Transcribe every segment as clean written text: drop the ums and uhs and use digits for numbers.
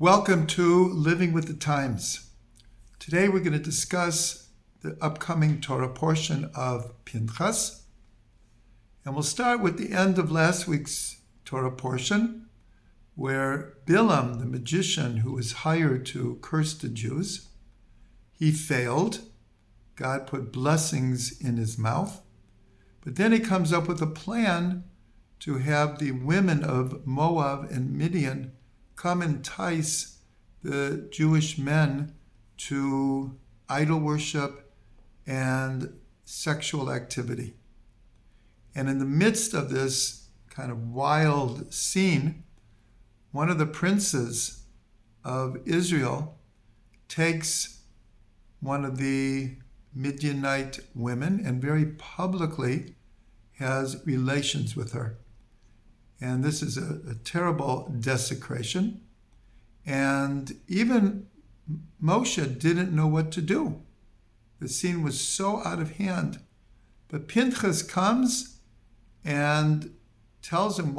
Welcome to Living with the Times. Today we're going to discuss the upcoming Torah portion of Pinchas. And we'll start with the end of last week's Torah portion, where Bilam, the magician who was hired to curse the Jews, he failed. God put blessings in his mouth. But then he comes up with a plan to have the women of Moab and Midian come entice the Jewish men to idol worship and sexual activity. And in the midst of this kind of wild scene, one of the princes of Israel takes one of the Midianite women and very publicly has relations with her. And this is a terrible desecration. And even Moshe didn't know what to do. The scene was so out of hand. But Pinchas comes and tells him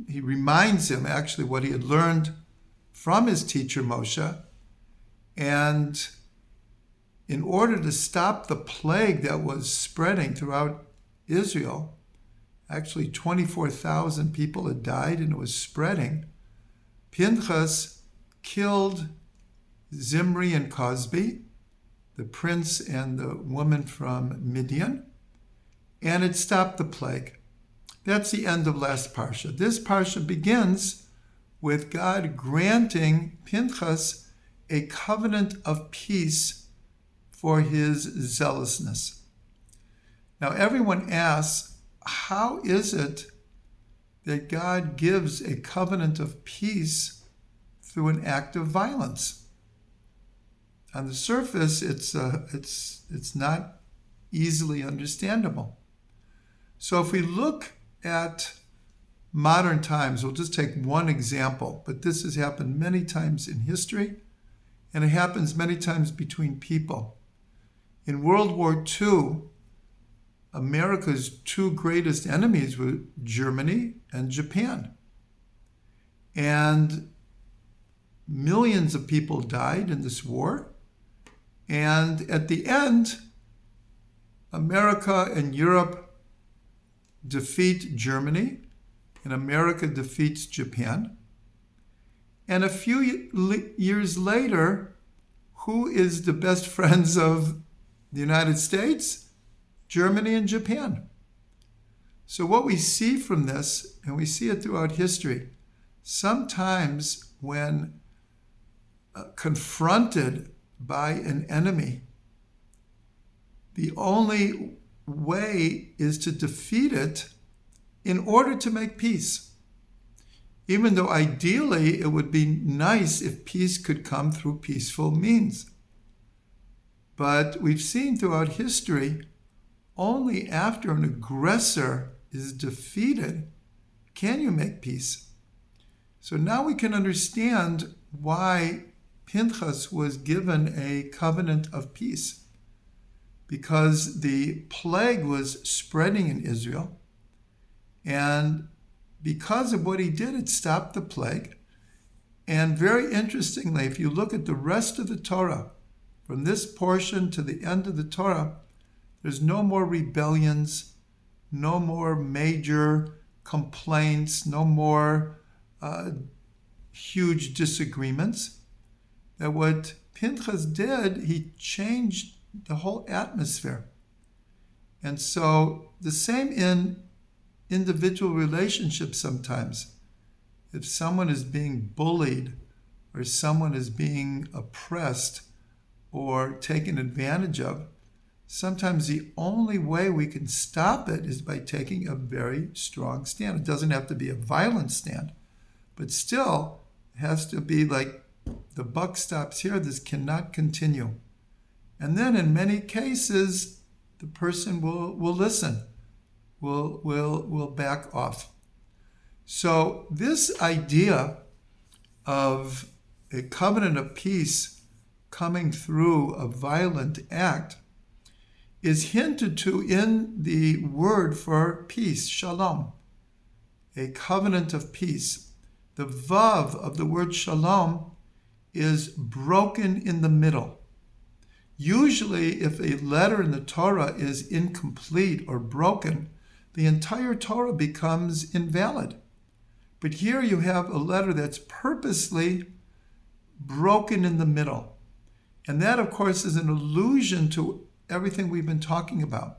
he reminds him actually what he had learned from his teacher Moshe. And in order to stop the plague that was spreading throughout Israel, actually 24,000 people had died and it was spreading, Pinchas killed Zimri and Cosbi, the prince and the woman from Midian, and it stopped the plague. That's the end of last parsha. This parsha begins with God granting Pinchas a covenant of peace for his zealousness. Now everyone asks, how is it that God gives a covenant of peace through an act of violence? On the surface, it's not easily understandable. So if we look at modern times, we'll just take one example, but this has happened many times in history, and it happens many times between people. In World War II, America's two greatest enemies were Germany and Japan. And millions of people died in this war. And at the end, America and Europe defeat Germany, and America defeats Japan. And a few years later, who is the best friends of the United States? Germany and Japan. So what we see from this, and we see it throughout history, sometimes when confronted by an enemy, the only way is to defeat it in order to make peace. Even though ideally it would be nice if peace could come through peaceful means. But we've seen throughout history, only after an aggressor is defeated can you make peace. So now we can understand why Pinchas was given a covenant of peace. Because the plague was spreading in Israel, and because of what he did, it stopped the plague. And very interestingly, if you look at the rest of the Torah, from this portion to the end of the Torah, there's no more rebellions, no more major complaints, no more huge disagreements. That what Pinchas did, he changed the whole atmosphere. And so the same in individual relationships sometimes. If someone is being bullied or someone is being oppressed or taken advantage of, sometimes the only way we can stop it is by taking a very strong stand. It doesn't have to be a violent stand, but still it has to be like the buck stops here. This cannot continue. And then in many cases, the person will listen, will back off. So this idea of a covenant of peace coming through a violent act is hinted to in the word for peace, shalom, a covenant of peace. The vav of the word shalom is broken in the middle. Usually, if a letter in the Torah is incomplete or broken, the entire Torah becomes invalid. But here you have a letter that's purposely broken in the middle. And that, of course, is an allusion to everything we've been talking about.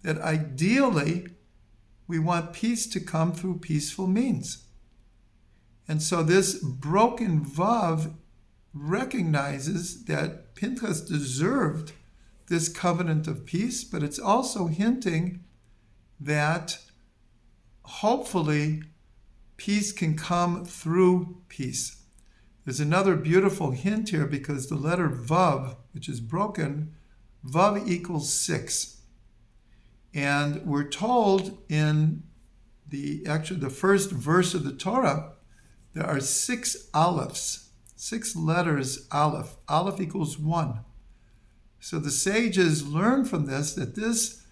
That ideally, we want peace to come through peaceful means. And so this broken Vav recognizes that Pinchas deserved this covenant of peace, but it's also hinting that hopefully peace can come through peace. There's another beautiful hint here because the letter Vav, which is broken, Vav equals 6. And we're told in the first verse of the Torah, there are 6 alephs, 6 letters aleph. Aleph equals 1. So the sages learn from this that this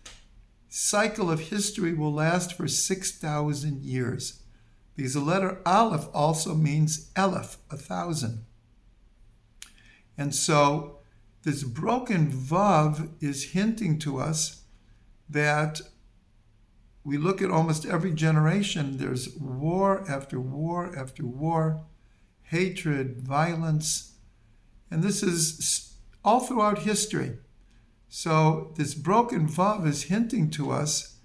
cycle of history will last for 6,000 years. Because the letter aleph also means elef, 1,000. And so this broken vav is hinting to us that we look at almost every generation, there's war after war after war, hatred, violence, and this is all throughout history. So this broken vav is hinting to us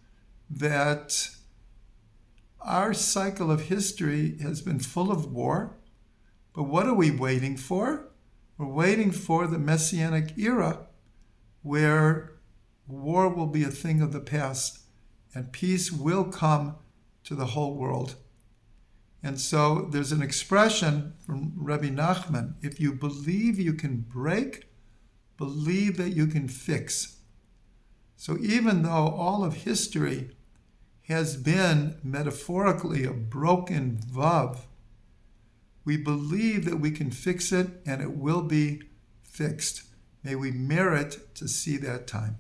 that our cycle of history has been full of war, but what are we waiting for? We're waiting for the Messianic era where war will be a thing of the past and peace will come to the whole world. And so there's an expression from Rabbi Nachman, if you believe you can break, believe that you can fix. So even though all of history has been metaphorically a broken vav, we believe that we can fix it and it will be fixed. May we merit to see that time.